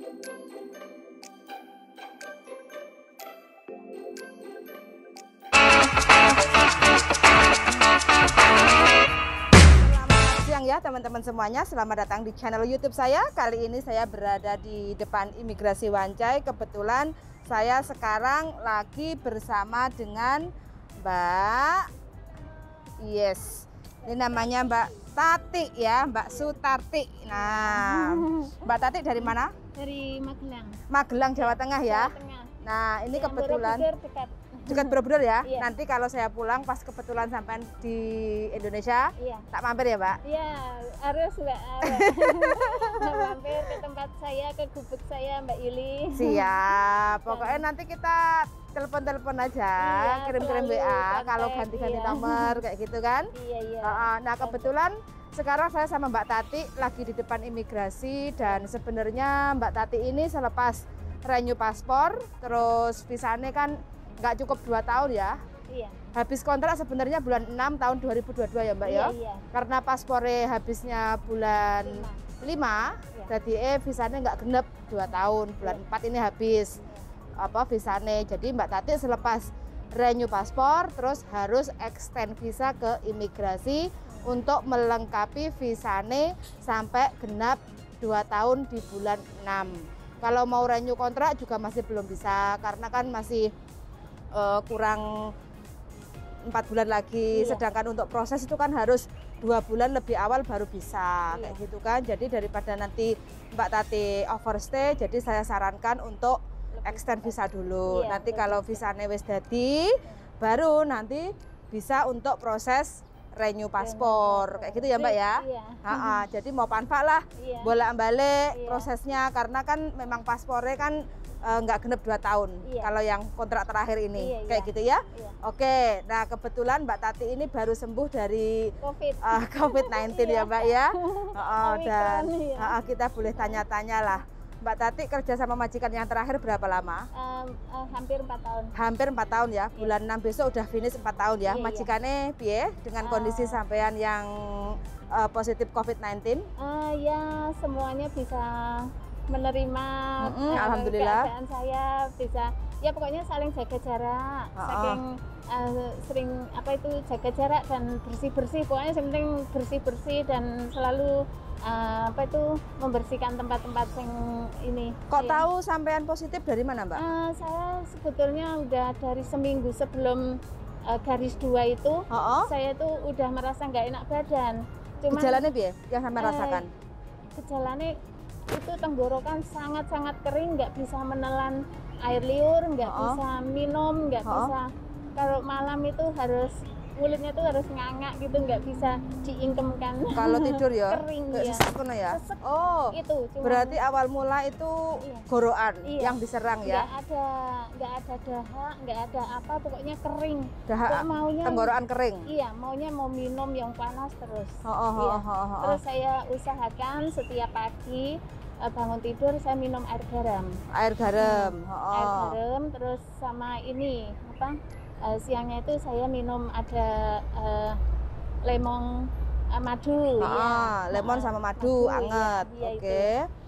Siang ya teman-teman semuanya, selamat datang di channel YouTube saya. Kali ini saya berada di depan Imigrasi Wancai. Kebetulan saya sekarang lagi bersama dengan Mbak ini namanya Mbak Tati ya, Mbak Sutarti. Nah, Mbak Tati dari mana? Dari Magelang. Magelang, Jawa Tengah ya. Jawa Tengah. Nah, ini Yang kebetulan dekat Borobudur ya. Iya. Nanti kalau saya pulang pas kebetulan sampai di Indonesia, Iya. tak mampir ya, Mbak? Iya, harus Mbak. Mampir ke tempat saya, ke gubuk saya, Mbak Yuli. Siap. Pokoknya nanti kita telepon aja, Iya, kirim-kirim selalu WA kontak, kalau ganti-ganti iya. nomor kayak gitu kan. Iya. Nah, kebetulan sekarang saya sama Mbak Tati lagi di depan imigrasi, dan sebenarnya Mbak Tati ini selepas renew paspor, terus visanya kan nggak cukup 2 tahun ya. Iya. Habis kontrak sebenarnya bulan 6 tahun 2022 ya, Mbak ya. Iya. Karena paspornya habisnya bulan 5, Iya. jadi visanya nggak genep 2 tahun, bulan 4 ini habis visanya. Jadi Mbak Tati selepas renew paspor terus harus extend visa ke imigrasi untuk melengkapi visanya sampai genap 2 tahun di bulan 6. Kalau mau renew kontrak juga masih belum bisa karena kan masih kurang 4 bulan lagi. Iya. Sedangkan untuk proses itu kan harus 2 bulan lebih awal baru bisa. Iya. Kayak gitu kan. Jadi daripada nanti Mbak Tati overstay, jadi saya sarankan untuk extend visa dulu. Iya, Nanti kalau visanya wis dadi, baru nanti bisa untuk proses renew paspor. Kayak gitu ya, Mbak ya. Iya. Jadi mau panfak lah, Iya. bolak-balik Iya. prosesnya, karena kan memang paspornya kan nggak genep 2 tahun. Iya. Kalau yang kontrak terakhir ini. Iya, Kayak iya. gitu ya. Iya. Oke, nah kebetulan Mbak Tati ini baru sembuh dari COVID. COVID-19 ya, Iya. Mbak ya. Dan Omikron, iya. kita boleh tanya-tanya lah. Mbak Tati kerja sama majikan yang terakhir berapa lama? Hampir 4 tahun. Hampir 4 tahun ya. Bulan 6 besok udah finish 4 tahun ya. Iya, iya. Majikannya piye dengan kondisi sampean yang positif COVID-19? Ya semuanya bisa menerima Alhamdulillah. keadaan saya, bisa ya pokoknya saling jaga jarak, saking sering jaga jarak dan bersih-bersih, pokoknya yang penting bersih-bersih dan selalu membersihkan tempat-tempat yang ini. Kok ya. tahu sampean positif dari mana, Mbak? Saya sebetulnya udah dari seminggu sebelum garis 2 itu, saya tuh udah merasa nggak enak badan. Gejalanya piye yang sampean rasakan? Gejalanya itu tenggorokan sangat-sangat kering, nggak bisa menelan air liur, nggak bisa minum, nggak bisa. Kalau malam itu harus mulutnya tuh harus ngangak gitu, nggak bisa diingkemkan. Kalau tidur ya kering kayak ya. sesek ngono ya. Sesek. Oh, Itu cuman berarti awal mula itu Iya. gorokan Iya. yang diserang ya. nggak ada dahak, nggak ada apa, pokoknya kering. Dahak, Kok maunya tenggorokan kering. Iya, maunya mau minum yang panas terus. Oh. Terus saya usahakan setiap pagi bangun tidur saya minum air garam. Air garam. Air garam, terus sama ini siangnya itu saya minum ada lemon madu. Lemon sama madu anget. Iya, Oke.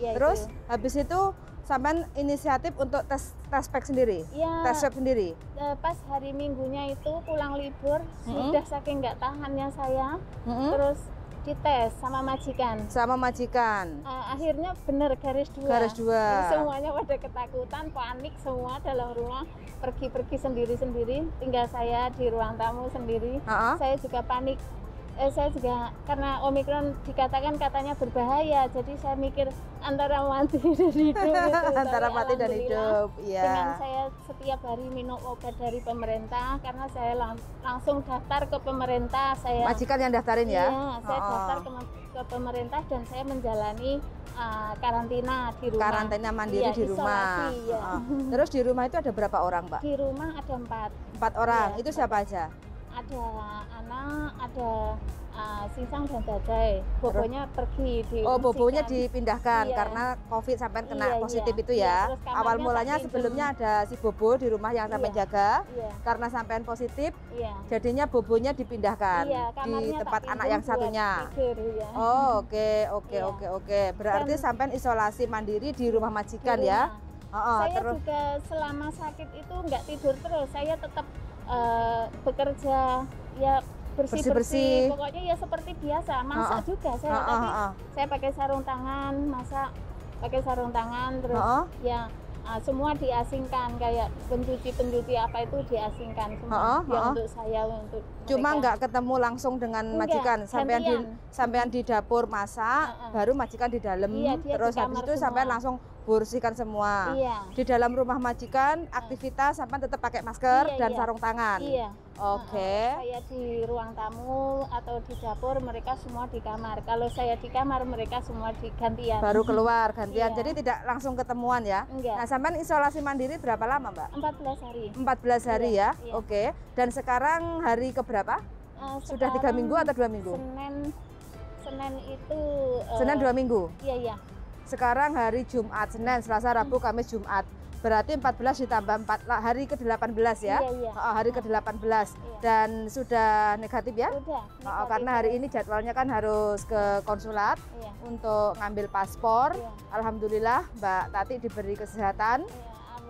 Iya, Terus itu. habis itu sampean inisiatif untuk tes pack sendiri. Iya, Tes swab sendiri. pas hari Minggunya itu pulang libur, sudah saking nggak tahannya saya, terus dites sama majikan. Sama majikan. Akhirnya bener garis 2. Garis 2. Semuanya pada ketakutan, panik semua dalam rumah, pergi-pergi sendiri-sendiri, tinggal saya di ruang tamu sendiri. Saya juga panik. Saya juga karena Omikron dikatakan katanya berbahaya, jadi saya mikir antara mati dan hidup gitu. Antara Tapi mati dan alhamdulillah, hidup, iya. dengan saya setiap hari minum obat dari pemerintah, karena saya langsung daftar ke pemerintah. Majikan yang daftarin ya? Iya, saya daftar ke pemerintah dan saya menjalani karantina di rumah. Karantina mandiri di rumah. Isolasi, ya. Terus di rumah itu ada berapa orang, Mbak? Di rumah ada 4. 4 orang. Iya, Itu siapa aja? ada anak, ada singsang dan dajai. Bobonya pergi di. Oh, bobonya dipindahkan karena COVID sampai kena positif itu ya. Awal mulanya sebelumnya ada si bobo di rumah yang sampai jaga. Karena sampean positif, jadinya bobonya dipindahkan di tempat anak yang satunya. Tidur, Oh, oke. Berarti sampean isolasi mandiri di rumah majikan ya? Saya juga selama sakit itu nggak tidur terus. Saya tetap bekerja ya. Bersih-bersih, pokoknya ya seperti biasa, masak juga saya, tapi saya pakai sarung tangan, masak pakai sarung tangan, terus ya semua diasingkan, kayak pencuci apa itu diasingkan semua, ya untuk saya, untuk cuma nggak ketemu langsung dengan majikan, sampean di dapur masak, baru majikan di dalam, terus habis itu sampean langsung bersihkan semua. Di dalam rumah majikan, aktivitas sampean tetap pakai masker dan sarung tangan. Oke. Saya di ruang tamu atau di dapur, mereka semua di kamar. Kalau saya di kamar, mereka semua di gantian. Baru keluar gantian, jadi tidak langsung ketemuan ya? Enggak. Nah, sampean isolasi mandiri berapa lama, Mbak? 14 hari. 14 hari ya? Oke. Dan sekarang hari keberapa? Sudah 3 minggu atau 2 minggu? Senin itu... Senin 2 minggu? Iya. Sekarang hari Jumat, Senin, Selasa, Rabu, Kamis, Jumat. Berarti 14 ditambah 4, hari ke-18 ya? Hari ke-18. Dan sudah negatif ya? Sudah. Karena hari ini jadwalnya kan harus ke konsulat untuk ngambil paspor. Alhamdulillah Mbak Tati diberi kesehatan,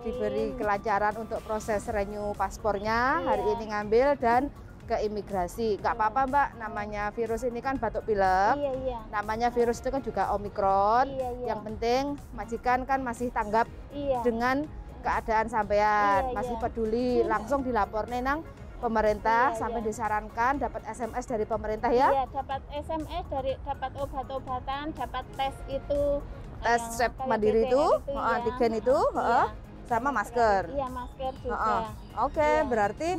diberi kelancaran untuk proses renew paspornya. Hari ini ngambil dan ke imigrasi. Nggak apa-apa Mbak, namanya virus ini kan batuk pilek. Namanya virus itu kan juga Omikron. Yang penting majikan kan masih tanggap dengan keadaan sampean, masih peduli, langsung dilapor nang pemerintah, sampai disarankan dapat SMS dari pemerintah ya. Iya, dapat SMS dapat obat-obatan, dapat tes itu, tes swab mandiri itu, antigen itu, sama masker. Iya, masker juga. Oke, berarti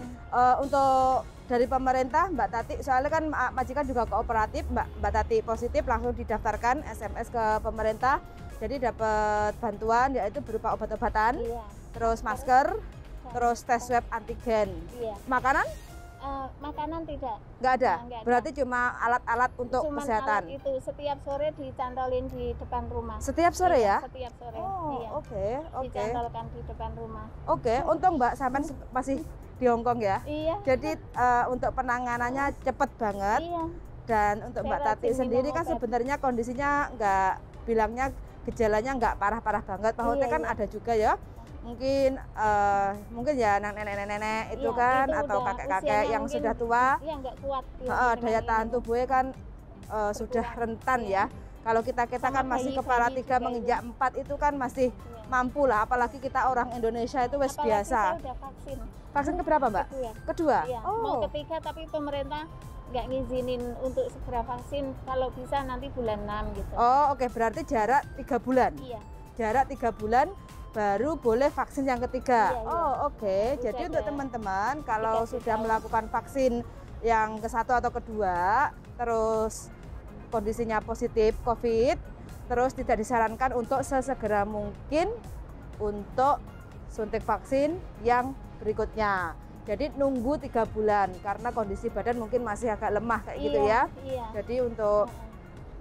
untuk dari pemerintah Mbak Tati, soalnya kan majikan juga kooperatif, Mbak Tati positif langsung didaftarkan SMS ke pemerintah, jadi dapat bantuan yaitu berupa obat-obatan, terus masker, terus tes swab antigen. Makanan? Makanan tidak. Nggak ada? Berarti cuma alat-alat untuk kesehatan? Alat itu setiap sore dicantolin di depan rumah. Setiap sore ya? Setiap sore. Oke. Dicantolkan di depan rumah. Untung Mbak sampean masih di Hongkong ya? Jadi untuk penanganannya cepet banget. Dan untuk Mbak Tati sendiri kan sebenarnya kondisinya nggak, bilangnya gejalanya nggak parah-parah banget. Maksudnya kan ada juga ya, mungkin ya nenek-nenek itu kan, atau kakek-kakek yang sudah tua, nggak kuat, daya tahan tubuhnya kan sudah rentan ya. Kalau kita kan masih kepala 3 menginjak 4 itu kan masih mampu lah, apalagi kita orang Indonesia itu wes biasa. Saya udah vaksin. Vaksin keberapa Mbak? Kedua. Mau ketiga, tapi pemerintah nggak ngizinin untuk segera vaksin, kalau bisa nanti bulan 6 gitu. Oke. Berarti jarak 3 bulan. Jarak 3 bulan baru boleh vaksin yang ketiga. Oke. Jadi untuk teman-teman kalau sudah melakukan vaksin yang ke-1 atau kedua, terus kondisinya positif COVID, terus tidak disarankan untuk sesegera mungkin untuk suntik vaksin yang berikutnya. Jadi nunggu 3 bulan karena kondisi badan mungkin masih agak lemah kayak gitu ya. Jadi untuk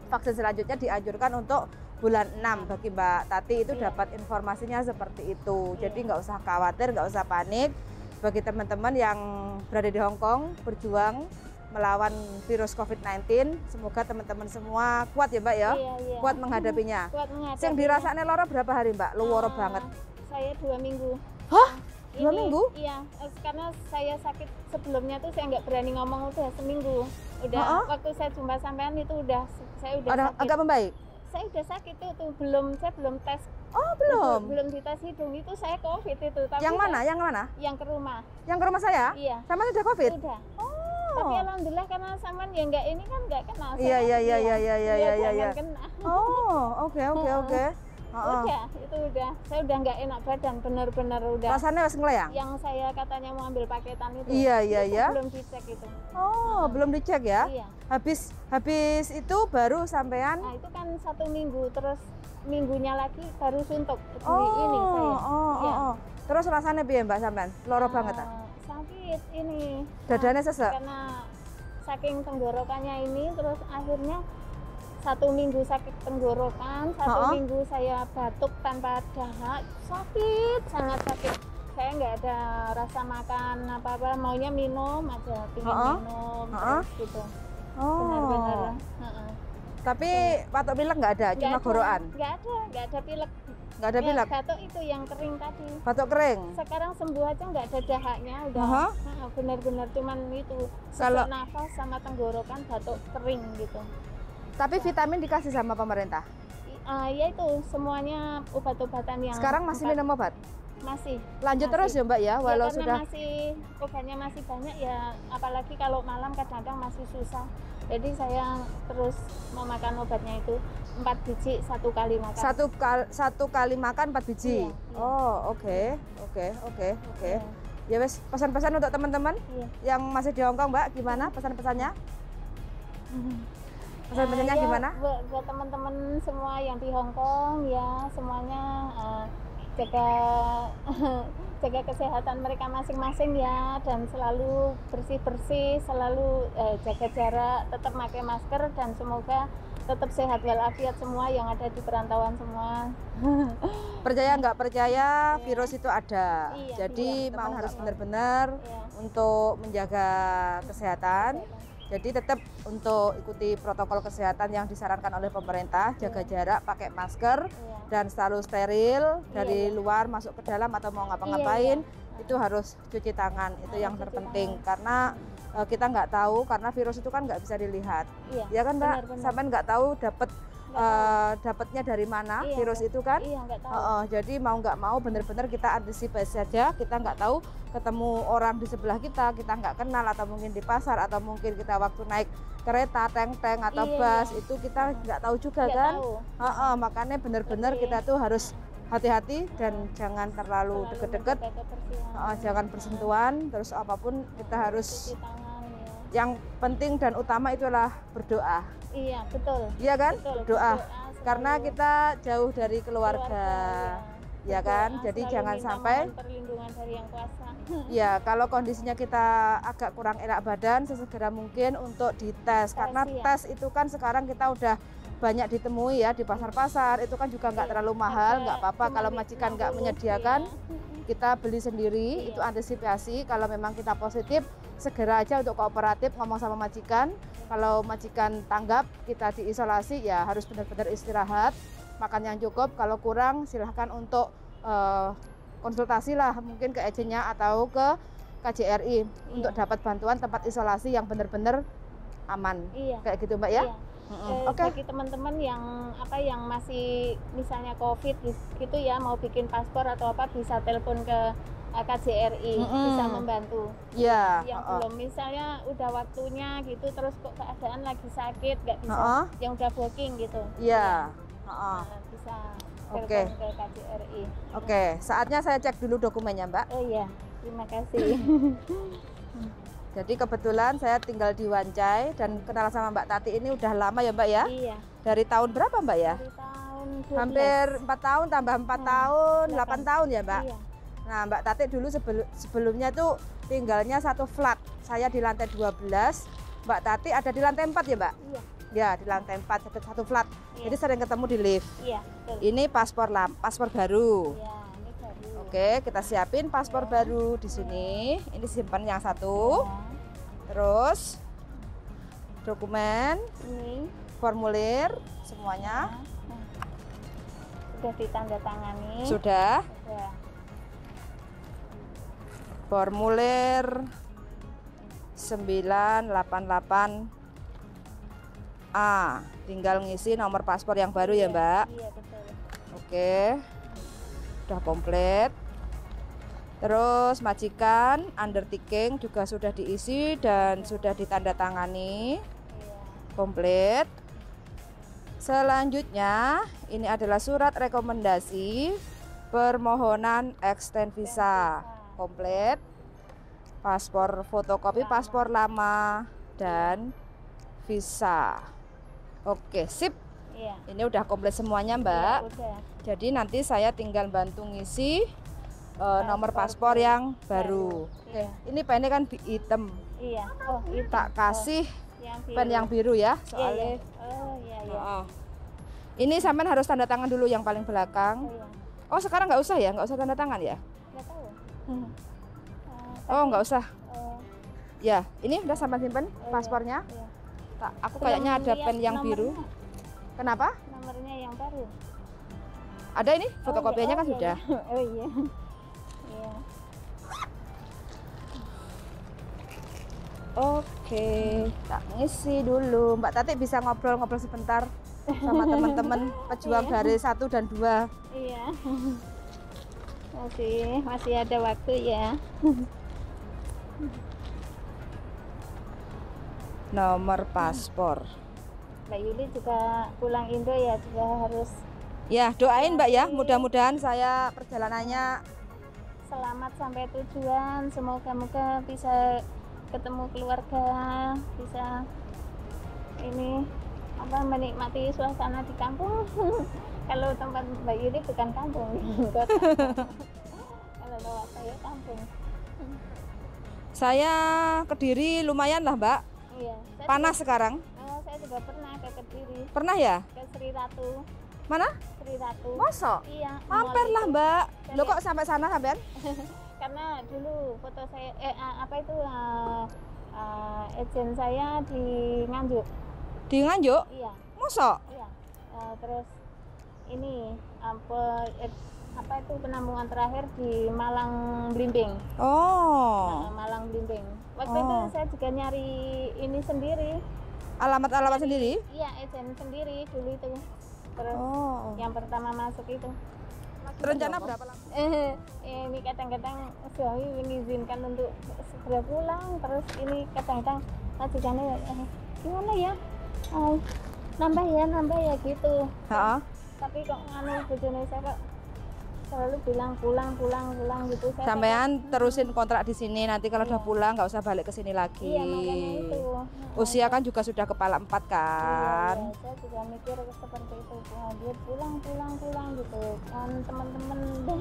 vaksin selanjutnya dianjurkan untuk bulan 6 bagi Mbak Tati itu dapat informasinya seperti itu. Jadi nggak usah khawatir, nggak usah panik. Bagi teman-teman yang berada di Hong Kong berjuang melawan virus COVID-19, semoga teman-teman semua kuat ya Mbak ya, kuat menghadapinya. Yang dirasakan loro berapa hari Mbak? Loro banget. Saya 2 minggu. Hah? 2 minggu? Iya, karena saya sakit sebelumnya tuh saya nggak berani ngomong, udah seminggu. Udah waktu saya jumpa sampean itu saya udah sakit. Agak membaik? Saya udah sakit itu, saya belum tes. Belum dites hidung, itu saya COVID itu. Tapi yang mana? Yang ke rumah. Yang ke rumah saya? Iya. Sama sudah COVID? Udah. Tapi alhamdulillah karena sampean ya nggak ini kan nggak kena. Iya. Jangan kena. Oke. Udah, itu udah. Saya udah nggak enak badan, bener-bener udah. Rasanya wes ngelayang? Yang saya katanya mau ambil paketan itu. Iya. Belum dicek itu. Belum dicek ya? Iya. Habis itu baru sampean? Nah, itu kan 1 minggu, terus minggunya lagi baru suntuk ini saya. Terus rasanya piye Mbak sampean? Loro banget ah? sakit ini. Dadanya sesek? Karena saking tenggorokannya ini, terus akhirnya 1 minggu sakit tenggorokan, 1 minggu saya batuk tanpa dahak, sakit, sangat sakit. Saya nggak ada rasa makan apa-apa, maunya minum aja, pingin minum terus gitu. Benar-benar. Tapi batuk pilek nggak ada, cuma gorokan? Nggak ada pilek. Nggak ada pilek? Batuk itu yang kering tadi. Batuk kering? Sekarang sembuh aja, nggak ada dahaknya, udah benar-benar cuman itu, sesak nafas sama tenggorokan, batuk kering gitu. Tapi vitamin dikasih sama pemerintah? Ya itu, semuanya obat-obatan yang... Sekarang masih minum obat? Masih. Lanjut terus ya Mbak ya, walau karena sudah... obatnya masih banyak ya, apalagi kalau malam kadang-kadang masih susah. Jadi saya terus memakan obatnya itu 4 biji 1 kali makan. Satu kali makan 4 biji? Iya. Oh oke. Ya wes, pesan-pesan untuk teman-teman yang masih di Hongkong Mbak, gimana pesan-pesannya? Pesan-pesannya gimana? Buat teman-teman semua yang di Hongkong ya, semuanya jaga kesehatan mereka masing-masing ya, dan selalu bersih-bersih, selalu jaga jarak, tetap pakai masker, dan semoga tetap sehat walafiat semua yang ada di perantauan semua. Percaya nggak percaya virus itu ada, jadi mau harus benar-benar untuk menjaga kesehatan. Jadi tetap untuk ikuti protokol kesehatan yang disarankan oleh pemerintah, jaga jarak, pakai masker, dan selalu steril dari luar masuk ke dalam atau mau ngapa-ngapain itu harus cuci tangan, itu yang terpenting karena kita nggak tahu, karena virus itu kan nggak bisa dilihat, ya kan Mbak, sampai nggak tahu dapatnya dari mana virus itu kan, jadi mau nggak mau benar-benar kita antisipasi saja, kita nggak tahu ketemu orang di sebelah kita nggak kenal, atau mungkin di pasar, atau mungkin kita waktu naik kereta, tank atau bus itu kita nggak tahu juga kan, makanya benar-benar kita tuh harus hati-hati dan jangan terlalu deket-deket, jangan bersentuhan, terus apapun kita harus yang penting dan utama itulah berdoa. Iya betul. Iya kan, berdoa karena kita jauh dari keluarga. Ya kan, jadi jangan sampai perlindungan dari yang kuasa. Ya, kalau kondisinya kita agak kurang enak badan, sesegera mungkin untuk dites, karena tes itu kan sekarang kita udah banyak ditemui ya di pasar-pasar, itu kan juga nggak terlalu mahal, nggak apa-apa kalau majikan nggak menyediakan, kita beli sendiri, itu antisipasi. Kalau memang kita positif, segera aja untuk kooperatif ngomong sama majikan. Kalau majikan tanggap kita diisolasi, ya harus benar-benar istirahat, makan yang cukup. Kalau kurang silahkan untuk konsultasi lah mungkin ke agennya atau ke KJRI untuk dapat bantuan tempat isolasi yang benar-benar aman, kayak gitu Mbak ya. Bagi teman-teman yang masih misalnya COVID gitu ya, mau bikin paspor atau apa, bisa telepon ke KJRI, bisa membantu. Yang belum misalnya udah waktunya gitu, terus kok keadaan lagi sakit nggak bisa, yang udah booking gitu. Bisa telepon ke KJRI. Saatnya saya cek dulu dokumennya Mbak. Oh iya, terima kasih. Jadi kebetulan saya tinggal di Wancai dan kenal sama Mbak Tati ini udah lama ya Mbak ya? Iya. Dari tahun berapa Mbak ya? Dari tahun 12. Hampir 4 tahun tambah 4 tahun, 8 tahun ya Mbak? Iya. Nah Mbak Tati dulu sebelumnya tuh tinggalnya satu flat, saya di lantai 12, Mbak Tati ada di lantai 4 ya Mbak? Iya. Ya di lantai 4, satu flat, jadi sering ketemu di lift. Iya, betul. Ini paspor baru. Iya, ini baru. Oke, kita siapin paspor baru di sini. Ini simpan yang satu. Terus dokumen, formulir semuanya. Sudah ditandatangani. Sudah. Formulir 988A, tinggal ngisi nomor paspor yang baru ya Mbak. Iya betul. Oke, udah komplit. Terus majikan undertaking juga sudah diisi dan sudah ditandatangani, komplit. Selanjutnya ini adalah surat rekomendasi permohonan extend visa, komplit. Paspor fotokopi paspor lama dan visa. Oke, sip. Ini udah komplit semuanya Mbak. Udah. Jadi nanti saya tinggal bantu ngisi nomor paspor yang baru. Oke, ini pennya kan hitam. Iya. Oh, hitam. Tak kasih pen yang biru ya, soalnya. Oh, iya. Ini sampean harus tanda tangan dulu yang paling belakang. Oh, sekarang nggak usah ya, nggak usah tanda tangan ya? Nggak tahu. Oh, nggak usah. Ya, ini udah sampean simpen paspornya. Iya. Aku kayaknya ada pen yang biru. Kenapa? Nomornya yang baru. Ada ini fotokopiannya kan sudah. Oh iya. Iya. Oke, tak ngisi dulu. Mbak Tati bisa ngobrol-ngobrol sebentar sama teman-teman pejuang dari 1 dan 2. Iya. Masih ada waktu ya. Nomor paspor. Mbak Yuli juga pulang Indo ya, juga harus. Ya, doain Mbak ya, mudah-mudahan saya perjalanannya selamat sampai tujuan. Semoga-moga bisa ketemu keluarga, bisa ini menikmati suasana di kampung. Kalau tempat Mbak Yuli bukan kampung, kalau lewat saya kampung. Saya Kediri lumayan lah Mbak. Iya. Panas sekarang. Saya juga pernah ke Kediri. Pernah ya? Ke Sri Ratu. Mana? Sri Ratu. Masa? Iya. Mampir lah Mbak. Lo kok sampai sana sampean? Karena dulu foto saya agent saya di Nganjuk. Di Nganjuk? Iya. Masa? Iya. Terus ini apa itu penampungan terakhir di Malang Blimbing. Oh. Malang Blimbing. Waktu itu saya juga nyari ini sendiri. Alamat-alamat sendiri? Iya, agent sendiri dulu itu. Terus yang pertama masuk itu. Rencana berapa lama? Ini kadang-kadang suami mengizinkan untuk segera pulang, terus ini kadang-kadang majikannya gimana ya, nambah ya gitu. Tapi kok bojone saya kok selalu bilang pulang gitu. Sampean terusin kontrak di sini, nanti kalau udah pulang nggak usah balik ke sini lagi. Iya, makanya itu. Usia kan juga sudah kepala 4 kan. Iya, saya juga mikir seperti itu. Dia pulang gitu kan, teman-teman itu.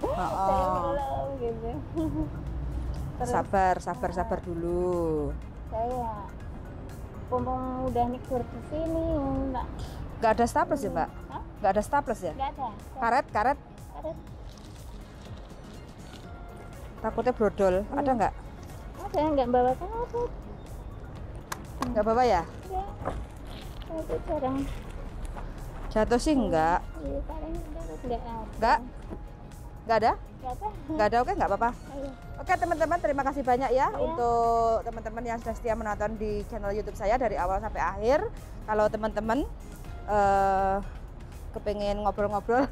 Saya belum gitu. Terus, sabar dulu. Saya pompong udah nikur di sini nggak ada staples ya Mbak? Nggak ada staples ya? Nggak ada. Karet. Takutnya brodol. Ada nggak? Ada, nggak bawa karet. Nggak bawa ya? Itu jarang. Jatuh sih enggak. Iya, paling nggak ada. Nggak ada? Nggak ada. Oke, nggak apa-apa. Oke teman-teman, terima kasih banyak ya untuk teman-teman yang sudah setia menonton di channel YouTube saya dari awal sampai akhir. Kalau teman-teman kepengen ngobrol-ngobrol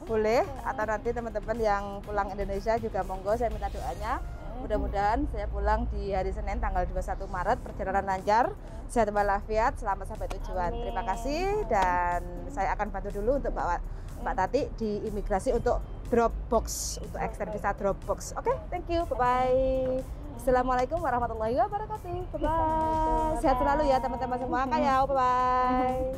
boleh, atau nanti teman-teman yang pulang Indonesia juga monggo, saya minta doanya. Mudah-mudahan saya pulang di hari Senin tanggal 21 Maret, perjalanan lancar, sehat walafiat, selamat sampai tujuan. Amin. Terima kasih, dan saya akan bantu dulu untuk Mbak Tati di imigrasi untuk Dropbox, untuk extend visa Dropbox. Oke, thank you, bye-bye. Assalamualaikum warahmatullahi wabarakatuh. Bye-bye. Sehat selalu ya teman-teman semua, kayak bye-bye.